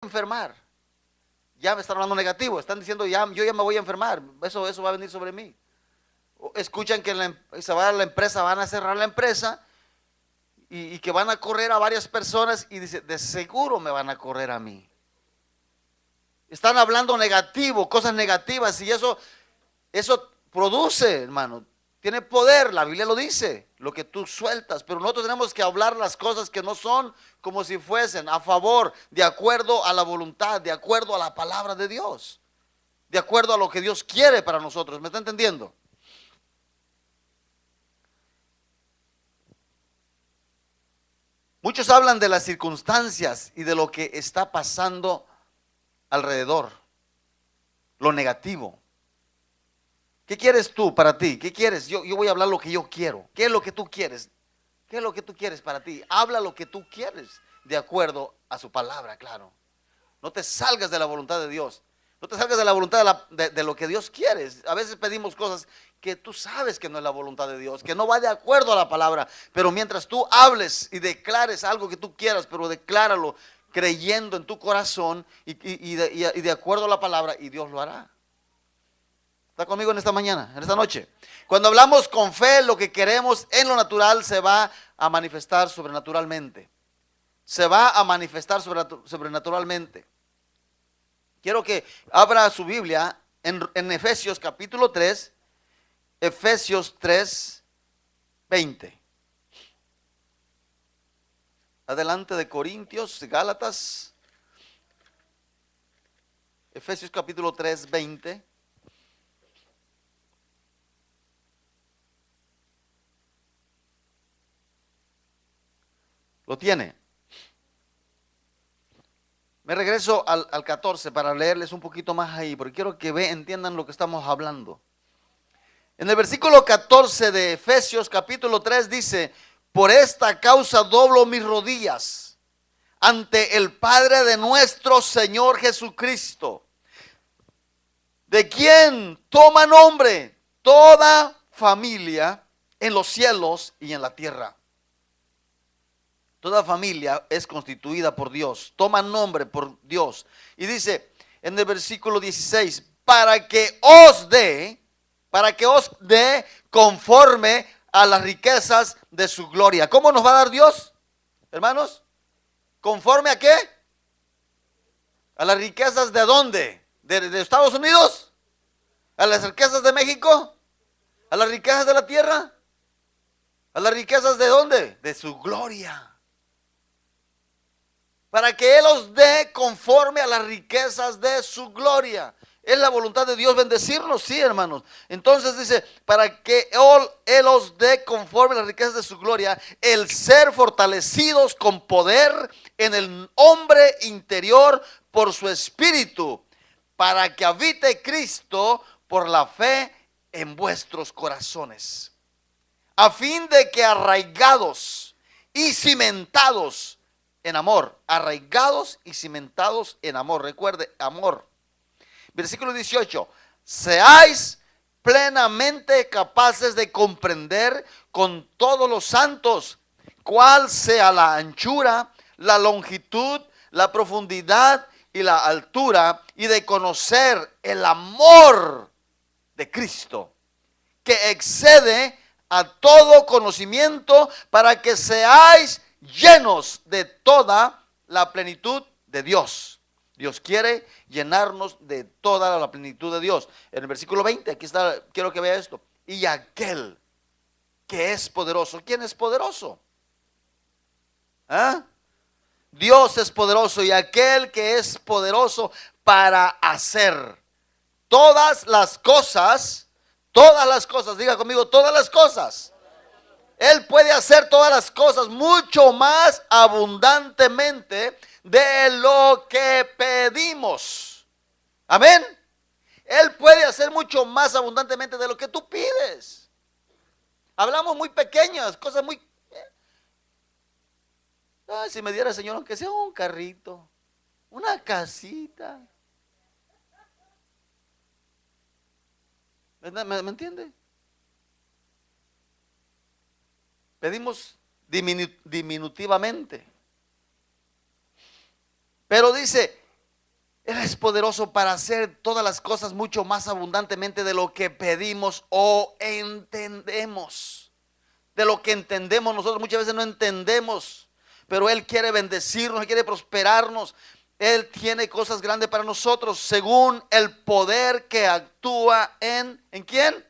enfermar. Ya me están hablando negativo, están diciendo yo ya me voy a enfermar, eso va a venir sobre mí. Escuchan que se va a la empresa, van a cerrar la empresa y que van a correr a varias personas y dice, de seguro me van a correr a mí. Están hablando negativo, cosas negativas y eso produce, hermano, tiene poder, la Biblia lo dice, lo que tú sueltas, pero nosotros tenemos que hablar las cosas que no son como si fuesen a favor, de acuerdo a la voluntad, de acuerdo a la palabra de Dios, de acuerdo a lo que Dios quiere para nosotros. ¿Me está entendiendo? Muchos hablan de las circunstancias y de lo que está pasando alrededor, lo negativo. ¿Qué quieres tú para ti? ¿Qué quieres? Yo voy a hablar lo que yo quiero. ¿Qué es lo que tú quieres? ¿Qué es lo que tú quieres para ti? Habla lo que tú quieres de acuerdo a su palabra, claro. No te salgas de la voluntad de Dios. No te salgas de la voluntad de lo que Dios quiere. A veces pedimos cosas que tú sabes que no es la voluntad de Dios, que no va de acuerdo a la palabra. Pero mientras tú hables y declares algo que tú quieras, pero decláralo creyendo en tu corazón y de acuerdo a la palabra, y Dios lo hará. ¿Está conmigo en esta mañana, en esta noche? Cuando hablamos con fe, lo que queremos en lo natural se va a manifestar sobrenaturalmente. Se va a manifestar sobrenaturalmente. Quiero que abra su Biblia en Efesios capítulo 3, Efesios 3, 20. Adelante de Corintios, Gálatas. Efesios capítulo 3, 20. ¿Lo tiene? Me regreso al 14 para leerles un poquito más ahí, porque quiero que entiendan lo que estamos hablando. En el versículo 14 de Efesios capítulo 3 dice, por esta causa doblo mis rodillas ante el Padre de nuestro Señor Jesucristo, de quien toma nombre toda familia en los cielos y en la tierra. Toda familia es constituida por Dios, toma nombre por Dios. Y dice en el versículo 16, para que os dé conforme a las riquezas de su gloria. ¿Cómo nos va a dar Dios, hermanos? ¿Conforme a qué? ¿A las riquezas de dónde? ¿De Estados Unidos? ¿A las riquezas de México? ¿A las riquezas de la tierra? ¿A las riquezas de dónde? De su gloria. Para que Él os dé conforme a las riquezas de su gloria. ¿Es la voluntad de Dios bendecirnos? Sí, hermanos. Entonces dice, para que Él os dé conforme a las riquezas de su gloria, el ser fortalecidos con poder en el hombre interior por su espíritu, para que habite Cristo por la fe en vuestros corazones, a fin de que arraigados y cimentados en amor, arraigados y cimentados en amor. Recuerde, amor. Versículo 18. Seáis plenamente capaces de comprender con todos los santos cuál sea la anchura, la longitud, la profundidad y la altura, y de conocer el amor de Cristo, que excede a todo conocimiento, para que seáis llenos de toda la plenitud de Dios. Dios quiere llenarnos de toda la plenitud de Dios. En el versículo 20, aquí está, quiero que vea esto. Y aquel que es poderoso. ¿Quién es poderoso? ¿Ah? Dios es poderoso, y aquel que es poderoso para hacer todas las cosas, diga conmigo, todas las cosas. Él puede hacer todas las cosas mucho más abundantemente de lo que pedimos. Amén. Él puede hacer mucho más abundantemente de lo que tú pides. Hablamos muy pequeñas, cosas muy... Ay, si me diera, Señor, aunque sea un carrito, una casita. ¿Me entiende? Pedimos diminutivamente. Pero dice, Él es poderoso para hacer todas las cosas mucho más abundantemente de lo que pedimos o entendemos. De lo que entendemos, nosotros muchas veces no entendemos, pero Él quiere bendecirnos, Él quiere prosperarnos. Él tiene cosas grandes para nosotros según el poder que actúa ¿en quién?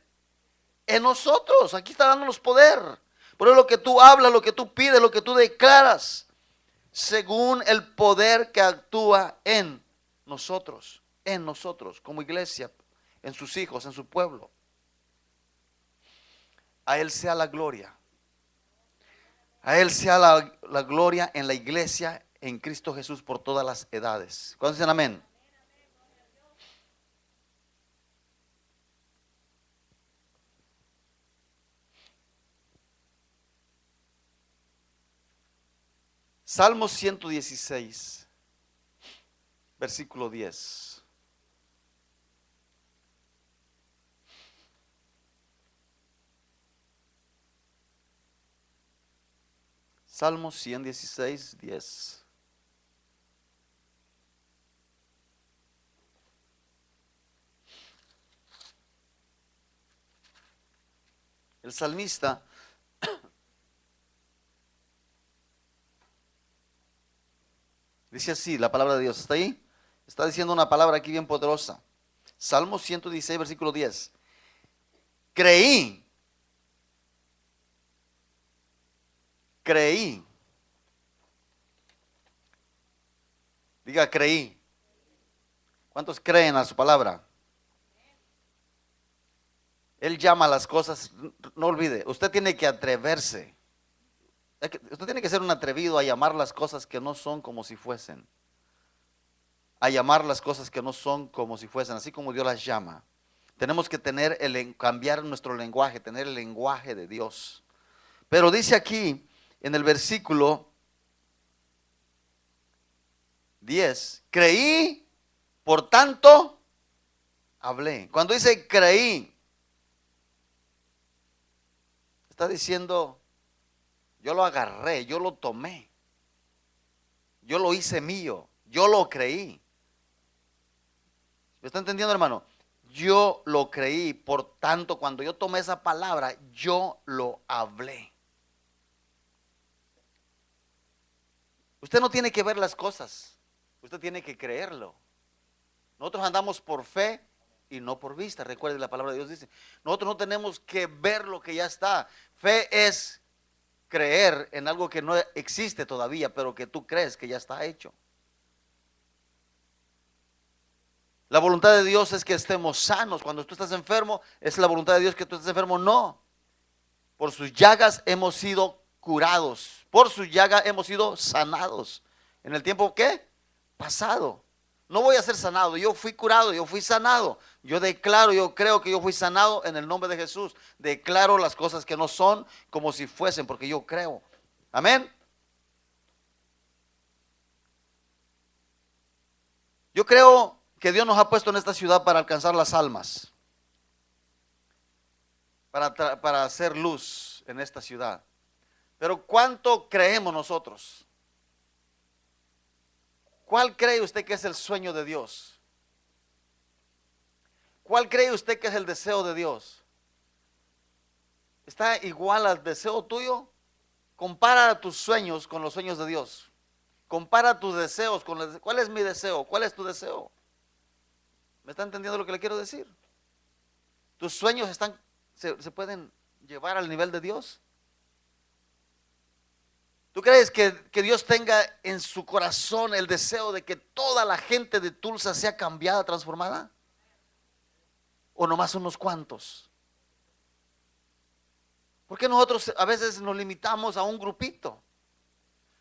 En nosotros. Aquí está dándonos poder. Por eso lo que tú hablas, lo que tú pides, lo que tú declaras, según el poder que actúa en nosotros, como iglesia, en sus hijos, en su pueblo. A Él sea la gloria. A Él sea la gloria en la iglesia, en Cristo Jesús, por todas las edades. ¿Cuántos dicen amén? Salmo 116, versículo 10. Salmo 116, 10. El salmista dice así, la palabra de Dios, ¿está ahí? Está diciendo una palabra aquí bien poderosa. Salmo 116, versículo 10. Creí. Diga, creí. ¿Cuántos creen a su palabra? Él llama a las cosas, no olvide, usted tiene que atreverse. Usted tiene que ser un atrevido a llamar las cosas que no son como si fuesen. A llamar las cosas que no son como si fuesen, así como Dios las llama. Tenemos que cambiar nuestro lenguaje, tener el lenguaje de Dios. Pero dice aquí en el versículo 10, creí, por tanto, hablé. Cuando dice creí, está diciendo, yo lo agarré, yo lo tomé, yo lo hice mío, yo lo creí. ¿Me está entendiendo, hermano? Yo lo creí, por tanto, cuando yo tomé esa palabra, yo lo hablé. Usted no tiene que ver las cosas, usted tiene que creerlo. Nosotros andamos por fe y no por vista. Recuerde, la palabra de Dios dice, nosotros no tenemos que ver lo que ya está. Fe es creer en algo que no existe todavía, pero que tú crees que ya está hecho. La voluntad de Dios es que estemos sanos. Cuando tú estás enfermo, ¿es la voluntad de Dios que tú estés enfermo? No. Por sus llagas hemos sido curados. Por sus llagas hemos sido sanados. ¿En el tiempo qué? Pasado. No voy a ser sanado. Yo fui curado, yo fui sanado. Yo declaro, yo creo que yo fui sanado en el nombre de Jesús. Declaro las cosas que no son como si fuesen, porque yo creo. Amén. Yo creo que Dios nos ha puesto en esta ciudad para alcanzar las almas, para hacer luz en esta ciudad. Pero ¿cuánto creemos nosotros? ¿Cuál cree usted que es el sueño de Dios? ¿Cuál cree usted que es el deseo de Dios? ¿Está igual al deseo tuyo? Compara tus sueños con los sueños de Dios. Compara tus deseos con los. ¿Cuál es mi deseo? ¿Cuál es tu deseo? ¿Me está entendiendo lo que le quiero decir? ¿Tus sueños se pueden llevar al nivel de Dios? ¿Tú crees que Dios tenga en su corazón el deseo de que toda la gente de Tulsa sea cambiada, transformada? ¿O nomás unos cuantos? ¿Por qué nosotros a veces nos limitamos a un grupito?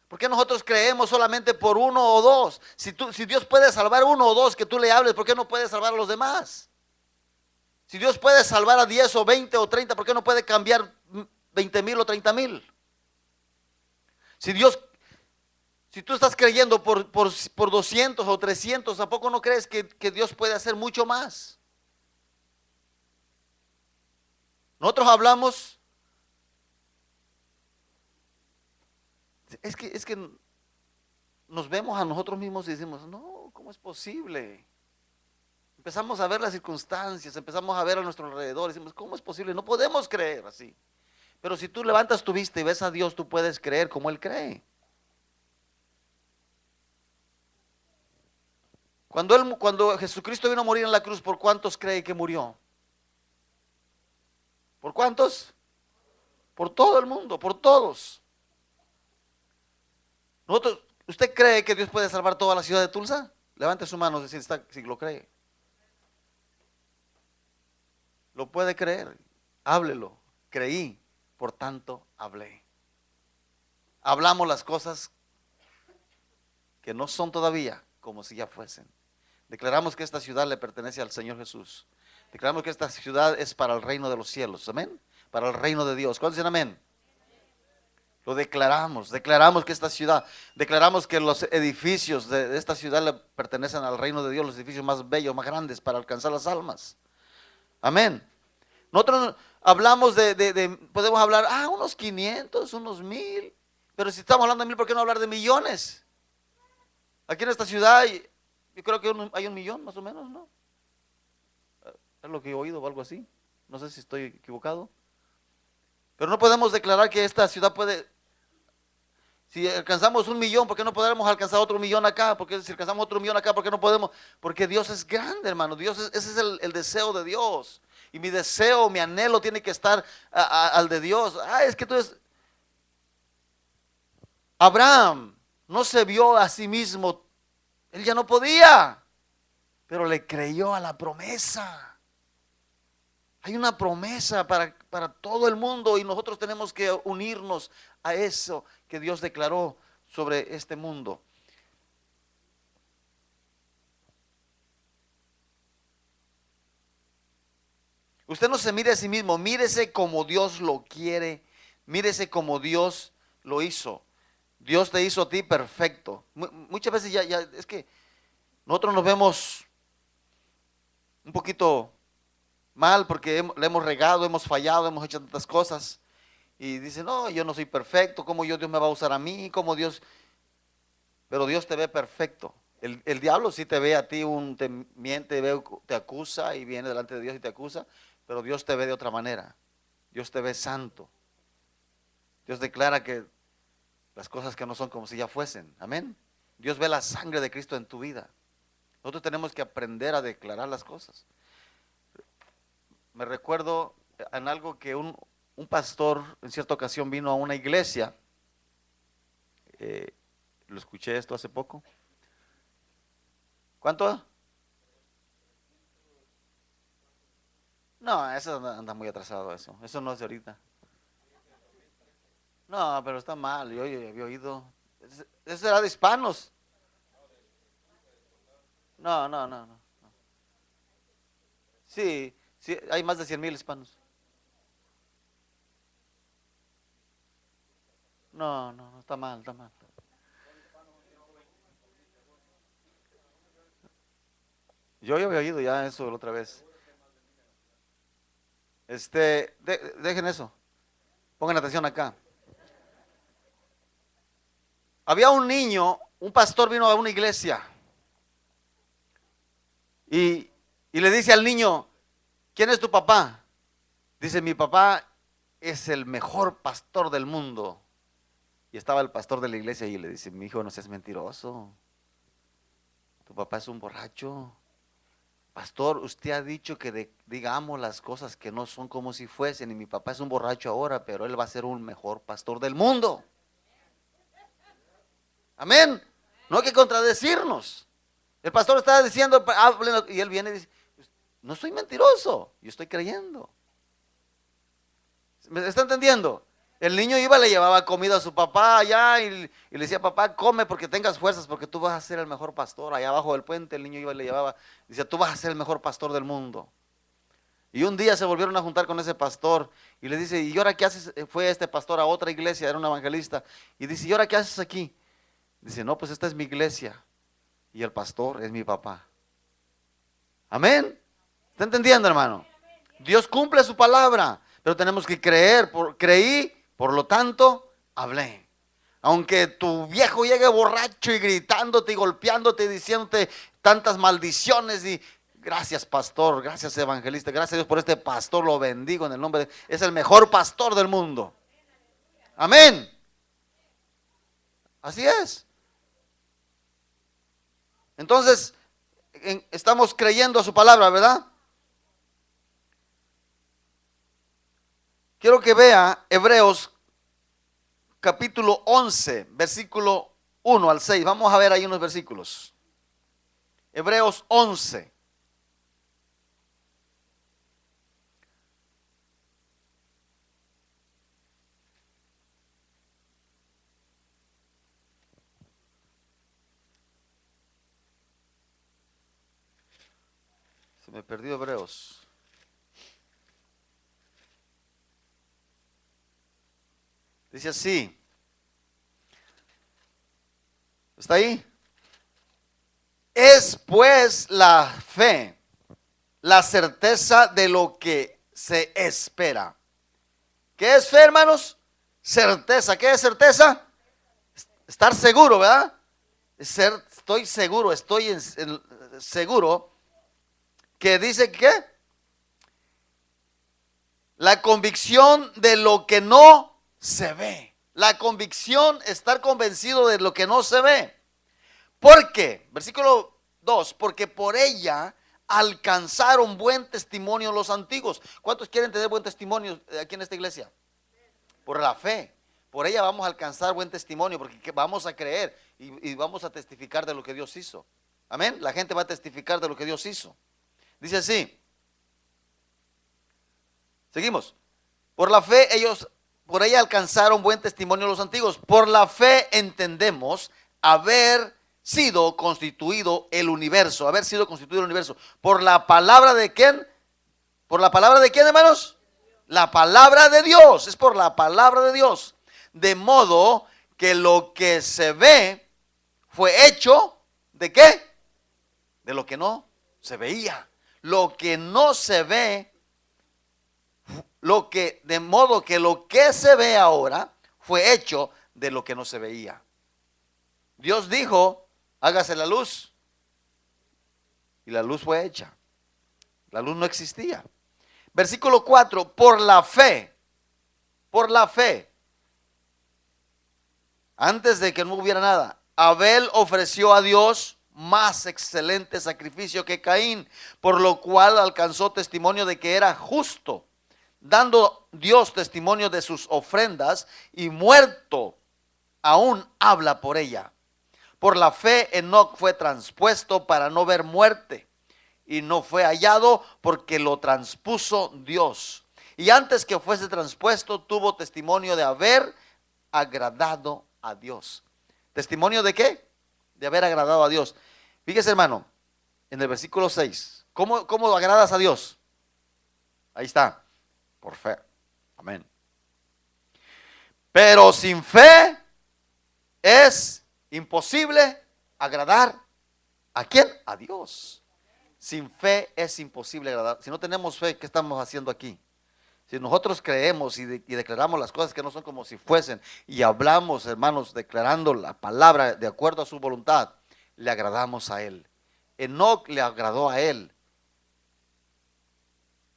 ¿Por qué nosotros creemos solamente por uno o dos? Si Dios puede salvar uno o dos que tú le hables, ¿por qué no puede salvar a los demás? Si Dios puede salvar a 10 o 20 o 30, ¿por qué no puede cambiar 20,000 o 30,000? Si tú estás creyendo por 200 o 300, ¿a poco no crees que Dios puede hacer mucho más? Nosotros hablamos, es que nos vemos a nosotros mismos y decimos, no, ¿cómo es posible? Empezamos a ver las circunstancias, empezamos a ver a nuestro alrededor y decimos, ¿cómo es posible? No podemos creer así. Pero si tú levantas tu vista y ves a Dios, tú puedes creer como Él cree. Cuando Jesucristo vino a morir en la cruz, ¿por cuántos cree que murió? ¿Por cuántos? Por todo el mundo, por todos. ¿Usted cree que Dios puede salvar toda la ciudad de Tulsa? Levante su mano si lo cree. Lo puede creer. Háblelo. Creí, por tanto hablé. Hablamos las cosas que no son todavía como si ya fuesen. Declaramos que esta ciudad le pertenece al Señor Jesús. Declaramos que esta ciudad es para el reino de los cielos. Amén. Para el reino de Dios. ¿Cuántos dicen amén? Lo declaramos que esta ciudad, declaramos que los edificios de esta ciudad le pertenecen al reino de Dios, los edificios más bellos, más grandes para alcanzar las almas. Amén. Nosotros hablamos podemos hablar, unos 500, unos 1000, pero si estamos hablando de 1000, ¿por qué no hablar de millones? Aquí en esta ciudad, yo creo que hay 1,000,000 más o menos, ¿no? Es lo que he oído o algo así. No sé si estoy equivocado. Pero no podemos declarar que esta ciudad puede, si alcanzamos 1,000,000, ¿por qué no podemos alcanzar otro 1,000,000 acá? Porque si alcanzamos otro 1,000,000 acá, ¿por qué no podemos? Porque Dios es grande, hermano. Ese es el deseo de Dios. Y mi deseo, mi anhelo tiene que estar al de Dios. Es que Abraham no se vio a sí mismo. Él ya no podía, pero le creyó a la promesa. Hay una promesa para todo el mundo y nosotros tenemos que unirnos a eso que Dios declaró sobre este mundo. Usted no se mire a sí mismo, mírese como Dios lo quiere, mírese como Dios lo hizo. Dios te hizo a ti perfecto. Muchas veces ya es que nosotros nos vemos un poquito mal porque le hemos regado, hemos fallado, hemos hecho tantas cosas. Y dice, no, yo no soy perfecto, ¿cómo Dios me va a usar a mí? ¿Cómo Dios? Pero Dios te ve perfecto. El diablo sí te ve a ti, te miente, te acusa y viene delante de Dios y te acusa, pero Dios te ve de otra manera. Dios te ve santo. Dios declara que las cosas que no son como si ya fuesen. Amén. Dios ve la sangre de Cristo en tu vida. Nosotros tenemos que aprender a declarar las cosas. Me recuerdo en algo que un pastor en cierta ocasión vino a una iglesia. Lo escuché esto hace poco. ¿Cuánto? No, eso anda muy atrasado eso. Eso no es de ahorita. No, pero está mal. Yo había oído. Eso era de hispanos. No. Sí, hay más de 100,000 hispanos. No, está mal, está mal. Yo había oído ya eso la otra vez. Dejen eso. Pongan atención acá. Había un niño, un pastor vino a una iglesia y le dice al niño, ¿quién es tu papá? Dice, mi papá es el mejor pastor del mundo. Y estaba el pastor de la iglesia y le dice, mi hijo, no seas mentiroso. Tu papá es un borracho. Pastor, usted ha dicho que digamos las cosas que no son como si fuesen. Y mi papá es un borracho ahora, pero él va a ser un mejor pastor del mundo. Amén. No hay que contradecirnos. El pastor estaba diciendo, y él viene y dice, no soy mentiroso, yo estoy creyendo. ¿Me está entendiendo? El niño iba y le llevaba comida a su papá allá y le decía, papá, come porque tengas fuerzas, porque tú vas a ser el mejor pastor. Allá abajo del puente el niño iba y le llevaba, decía, tú vas a ser el mejor pastor del mundo. Y un día se volvieron a juntar con ese pastor y le dice, ¿y ahora qué haces? Fue este pastor a otra iglesia, era un evangelista, y dice, ¿y ahora qué haces aquí? Dice, no, pues esta es mi iglesia y el pastor es mi papá. Amén. ¿Está entendiendo, hermano? Dios cumple su palabra, pero tenemos que creer. Creí, por lo tanto, hablé. Aunque tu viejo llegue borracho y gritándote y golpeándote y diciéndote tantas maldiciones y gracias pastor, gracias evangelista, gracias a Dios por este pastor, lo bendigo en el nombre de... Es el mejor pastor del mundo. Amén. Así es. Entonces, estamos creyendo a su palabra, ¿verdad? Quiero que vea Hebreos capítulo 11, versículo 1 al 6. Vamos a ver ahí unos versículos. Hebreos 11. Se me perdió Hebreos. Dice así. ¿Está ahí? Es pues la fe, la certeza de lo que se espera. ¿Qué es fe, hermanos? Certeza. ¿Qué es certeza? Estar seguro, ¿verdad? Estoy seguro, seguro que dice que la convicción de lo que no se ve. La convicción, estar convencido de lo que no se ve. ¿Por qué? Versículo 2, porque por ella alcanzaron buen testimonio los antiguos. ¿Cuántos quieren tener buen testimonio aquí en esta iglesia? Por la fe. Por ella vamos a alcanzar buen testimonio, porque vamos a creer y vamos a testificar de lo que Dios hizo. Amén. La gente va a testificar de lo que Dios hizo. Dice así. Seguimos. Por la fe por ella alcanzaron buen testimonio los antiguos. Por la fe entendemos haber sido constituido el universo. Haber sido constituido el universo. ¿Por la palabra de quién? ¿Por la palabra de quién, hermanos? La palabra de Dios. Es por la palabra de Dios. De modo que lo que se ve fue hecho, ¿de qué? De lo que no se veía. Lo que no se ve, de modo que lo que se ve ahora fue hecho de lo que no se veía. Dios dijo, hágase la luz. Y la luz fue hecha. La luz no existía. Versículo 4, por la fe, antes de que no hubiera nada, Abel ofreció a Dios más excelente sacrificio que Caín, por lo cual alcanzó testimonio de que era justo, dando Dios testimonio de sus ofrendas, y muerto aún habla por ella. Por la fe Enoc fue transpuesto para no ver muerte, y no fue hallado porque lo transpuso Dios. Y antes que fuese transpuesto, tuvo testimonio de haber agradado a Dios. ¿Testimonio de qué? De haber agradado a Dios. Fíjese, hermano, en el versículo 6. ¿Cómo agradas a Dios? Ahí está. Por fe. Amén. Pero sin fe es imposible agradar. ¿A quién? A Dios. Sin fe es imposible agradar. Si no tenemos fe, ¿qué estamos haciendo aquí? Si nosotros creemos y declaramos las cosas que no son como si fuesen, y hablamos, hermanos, declarando la palabra de acuerdo a su voluntad, le agradamos a Él. Enoc le agradó a Él.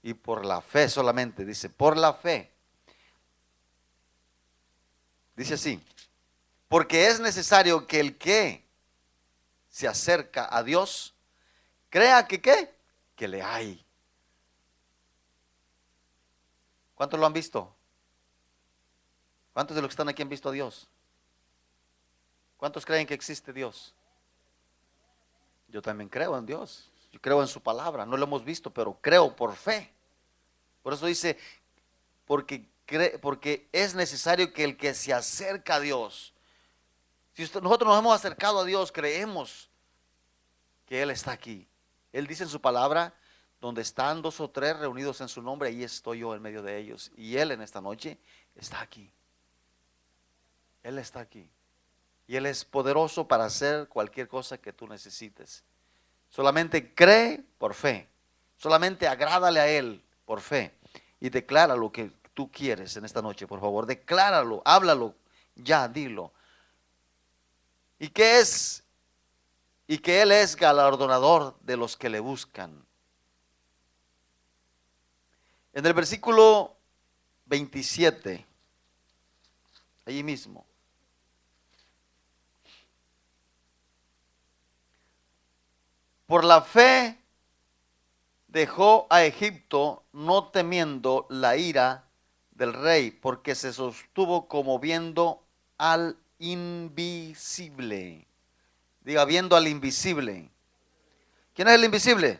Y por la fe solamente, dice, por la fe. Dice así, porque es necesario que el que se acerca a Dios, crea que ¿qué? Que le hay. ¿Cuántos lo han visto? ¿Cuántos de los que están aquí han visto a Dios? ¿Cuántos creen que existe Dios? Yo también creo en Dios. Yo creo en su palabra. No lo hemos visto, pero creo por fe. Por eso dice, porque es necesario que el que se acerca a Dios, si nosotros nos hemos acercado a Dios, creemos que Él está aquí. Él dice en su palabra, donde están 2 o 3 reunidos en su nombre, ahí estoy yo en medio de ellos. Y Él en esta noche está aquí. Él está aquí. Y Él es poderoso para hacer cualquier cosa que tú necesites. Solamente cree por fe. Solamente agrádale a Él por fe. Y declara lo que tú quieres en esta noche, por favor. Decláralo, háblalo, ya, dilo. y que Él es galardonador de los que le buscan. En el versículo 27, allí mismo. Por la fe dejó a Egipto, no temiendo la ira del rey, porque se sostuvo como viendo al invisible. Diga, viendo al invisible. ¿Quién es el invisible?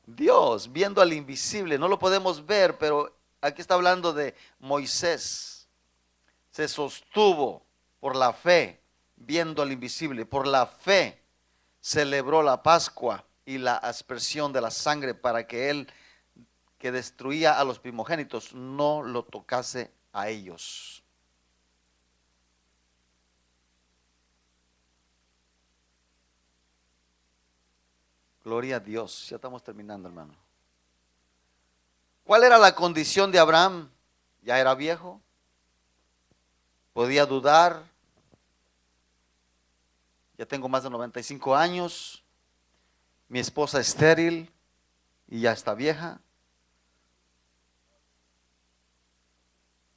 Dios, viendo al invisible. No lo podemos ver, pero aquí está hablando de Moisés. Se sostuvo por la fe, viendo al invisible. Por la fe celebró la Pascua y la aspersión de la sangre para que él que destruía a los primogénitos no lo tocase a ellos. Gloria a Dios. Ya estamos terminando, hermano. ¿Cuál era la condición de Abraham? Ya era viejo, podía dudar, ya tengo más de 95 años, mi esposa es estéril y ya está vieja.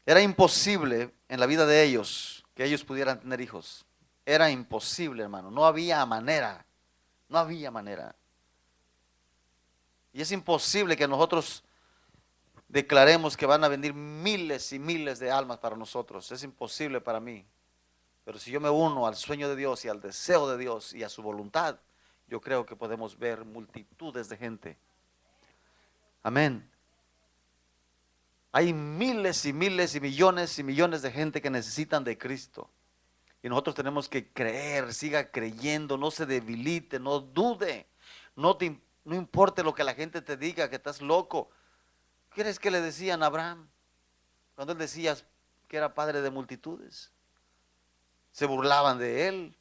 Era imposible en la vida de ellos que ellos pudieran tener hijos. Era imposible, hermano, no había manera, no había manera. Y es imposible que nosotros declaremos que van a venir miles y miles de almas para nosotros. Es imposible para mí. Pero si yo me uno al sueño de Dios y al deseo de Dios y a su voluntad, yo creo que podemos ver multitudes de gente. Amén. Hay miles y miles y millones de gente que necesitan de Cristo. Y nosotros tenemos que creer, siga creyendo, no se debilite, no dude. No importe lo que la gente te diga, que estás loco. ¿Qué es que le decían a Abraham? Cuando él decía que era padre de multitudes. Se burlaban de él.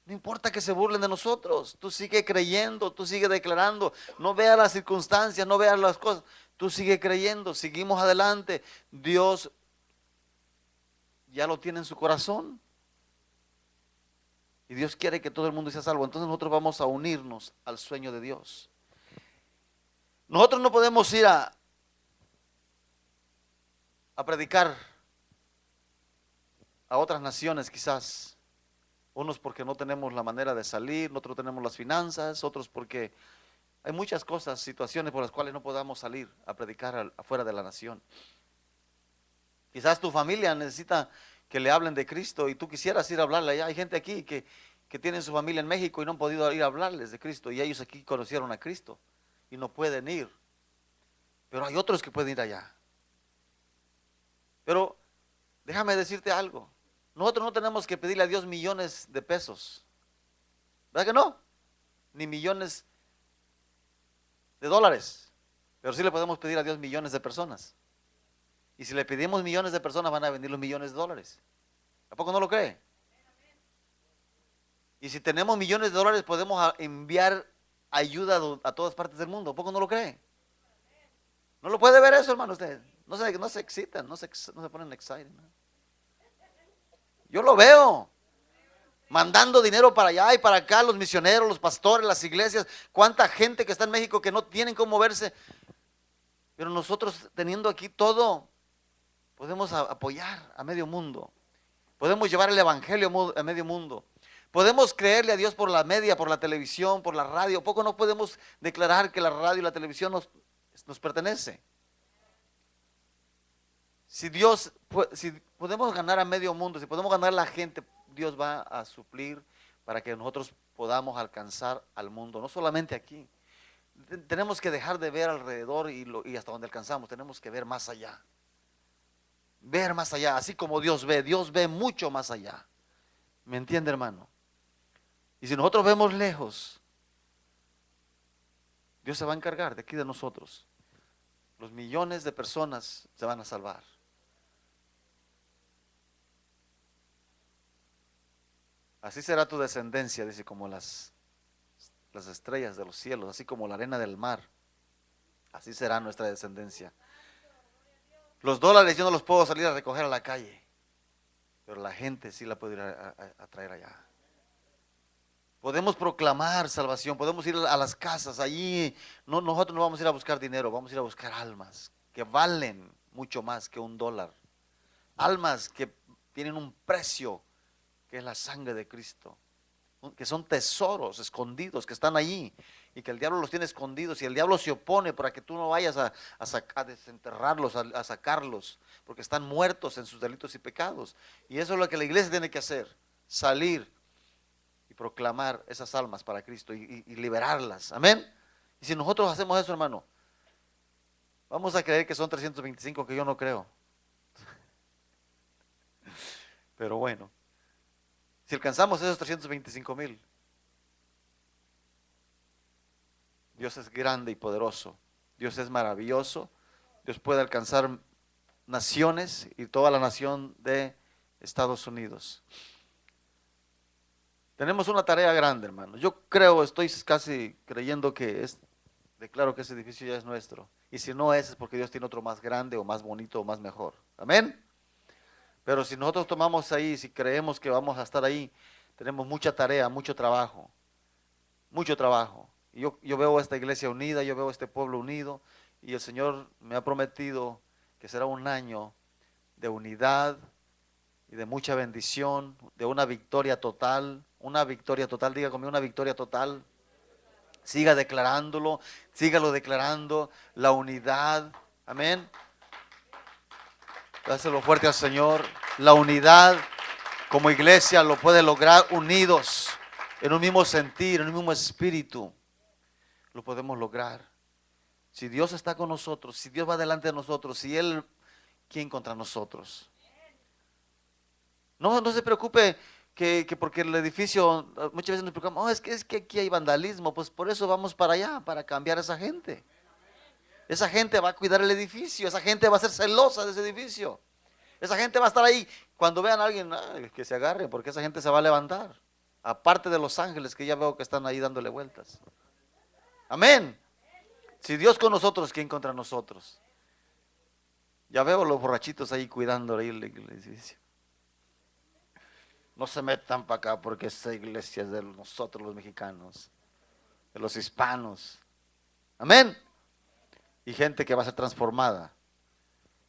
No importa que se burlen de nosotros. Tú sigue creyendo, tú sigue declarando. No veas las circunstancias, no veas las cosas. Tú sigue creyendo, seguimos adelante. Dios ya lo tiene en su corazón. Y Dios quiere que todo el mundo sea salvo. Entonces nosotros vamos a unirnos al sueño de Dios. Nosotros no podemos ir a predicar a otras naciones quizás. Unos porque no tenemos la manera de salir, otros tenemos las finanzas, otros porque hay muchas cosas, situaciones por las cuales no podamos salir a predicar afuera de la nación. Quizás tu familia necesita que le hablen de Cristo y tú quisieras ir a hablarle allá. Hay gente aquí que tiene su familia en México y no han podido ir a hablarles de Cristo y ellos aquí conocieron a Cristo y no pueden ir. Pero hay otros que pueden ir allá. Pero déjame decirte algo. Nosotros no tenemos que pedirle a Dios millones de pesos. ¿Verdad que no? Ni millones de dólares. Pero sí le podemos pedir a Dios millones de personas. Y si le pedimos millones de personas, van a venir los millones de dólares. ¿A poco no lo cree? Y si tenemos millones de dólares, podemos enviar ayuda a todas partes del mundo. ¿A poco no lo cree? ¿No lo puede ver eso, hermano, usted? No se excitan, no se ponen excited, ¿no? Yo lo veo. Mandando dinero para allá y para acá, los misioneros, los pastores, las iglesias. Cuánta gente que está en México que no tienen cómo moverse. Pero nosotros teniendo aquí todo, podemos apoyar a medio mundo. Podemos llevar el evangelio a medio mundo. Podemos creerle a Dios por la media, por la televisión, por la radio. ¿Poco no podemos declarar que la radio y la televisión nos pertenece? Si podemos ganar a medio mundo, si podemos ganar a la gente, Dios va a suplir para que nosotros podamos alcanzar al mundo, no solamente aquí. Tenemos que dejar de ver alrededor y hasta donde alcanzamos, tenemos que ver más allá. Ver más allá, así como Dios ve mucho más allá. ¿Me entiende, hermano? Y si nosotros vemos lejos, Dios se va a encargar de aquí de nosotros. Los millones de personas se van a salvar. Así será tu descendencia, dice, como las estrellas de los cielos, así como la arena del mar. Así será nuestra descendencia. Los dólares yo no los puedo salir a recoger a la calle. pero la gente sí la puede ir a traer allá. Podemos proclamar salvación, podemos ir a las casas allí. No, nosotros no vamos a ir a buscar dinero, vamos a ir a buscar almas que valen mucho más que $1. Almas que tienen un precio, que es la sangre de Cristo, que son tesoros escondidos que están allí y que el diablo los tiene escondidos, y el diablo se opone para que tú no vayas a desenterrarlos, a sacarlos, porque están muertos en sus delitos y pecados. Y eso es lo que la iglesia tiene que hacer: salir y proclamar esas almas para Cristo y liberarlas. Amén. Y si nosotros hacemos eso, hermano, vamos a creer que son 325, que yo no creo. Pero bueno, si alcanzamos esos 325,000, Dios es grande y poderoso. Dios es maravilloso. Dios puede alcanzar naciones y toda la nación de Estados Unidos. Tenemos una tarea grande, hermano. Yo creo, estoy casi creyendo que declaro que ese edificio ya es nuestro. Y si no es porque Dios tiene otro más grande o más bonito o más mejor. Amén. Pero si nosotros tomamos ahí, si creemos que vamos a estar ahí, tenemos mucha tarea, mucho trabajo. Mucho trabajo. Y yo veo esta iglesia unida, yo veo este pueblo unido, y el Señor me ha prometido que será un año de unidad y de mucha bendición, de una victoria total. Una victoria total, diga conmigo, una victoria total. Siga declarándolo, sígalo declarando, la unidad. Amén. Dáselo fuerte al Señor. La unidad como iglesia lo puede lograr unidos, en un mismo sentir, en un mismo espíritu. Lo podemos lograr. Si Dios está con nosotros, si Dios va delante de nosotros, si Él, ¿quién contra nosotros? No se preocupe que porque el edificio, muchas veces nos preocupamos, es que aquí hay vandalismo. Pues por eso vamos para allá, para cambiar a esa gente. Esa gente va a cuidar el edificio, esa gente va a ser celosa de ese edificio. Esa gente va a estar ahí. Cuando vean a alguien, que se agarre, porque esa gente se va a levantar. Aparte de los ángeles que ya veo que están ahí dándole vueltas. Amén. Si Dios con nosotros, ¿quién contra nosotros? Ya veo los borrachitos ahí cuidando ahí el edificio. No se metan para acá porque esta iglesia es de nosotros los mexicanos, de los hispanos. Amén. Y gente que va a ser transformada.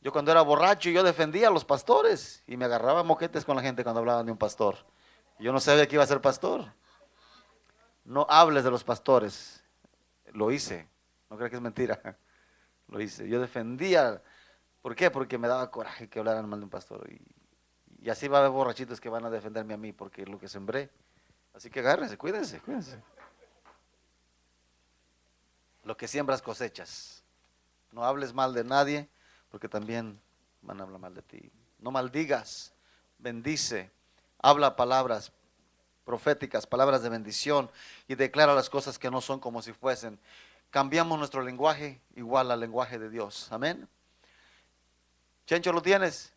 Yo cuando era borracho, yo defendía a los pastores y me agarraba moquetes con la gente cuando hablaban de un pastor. Yo no sabía que iba a ser pastor. No hables de los pastores. Lo hice. No creo que es mentira. Lo hice. Yo defendía. ¿Por qué? Porque me daba coraje que hablaran mal de un pastor. Y así va a haber borrachitos que van a defenderme a mí porque es lo que sembré. Así que agárrense, cuídense. Lo que siembras cosechas. No hables mal de nadie, porque también van a hablar mal de ti. No maldigas, bendice, habla palabras proféticas, palabras de bendición, y declara las cosas que no son como si fuesen. Cambiamos nuestro lenguaje igual al lenguaje de Dios. Amén. Chencho, ¿lo tienes?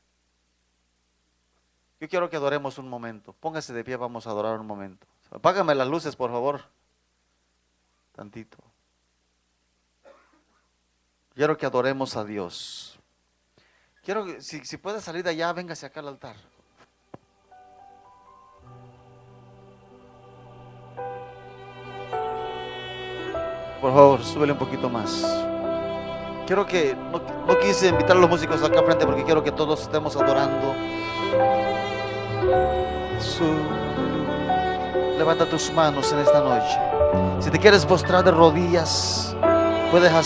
Yo quiero que adoremos un momento. Póngase de pie, vamos a adorar un momento. Apágame las luces, por favor. Tantito. Quiero que adoremos a Dios. Quiero que, si puede salir de allá, véngase acá al altar. Por favor, súbele un poquito más. Quiero que, no quise invitar a los músicos acá frente porque quiero que todos estemos adorando. Levanta tus manos en esta noche. Si te quieres postrar de rodillas, puedes hacerlo.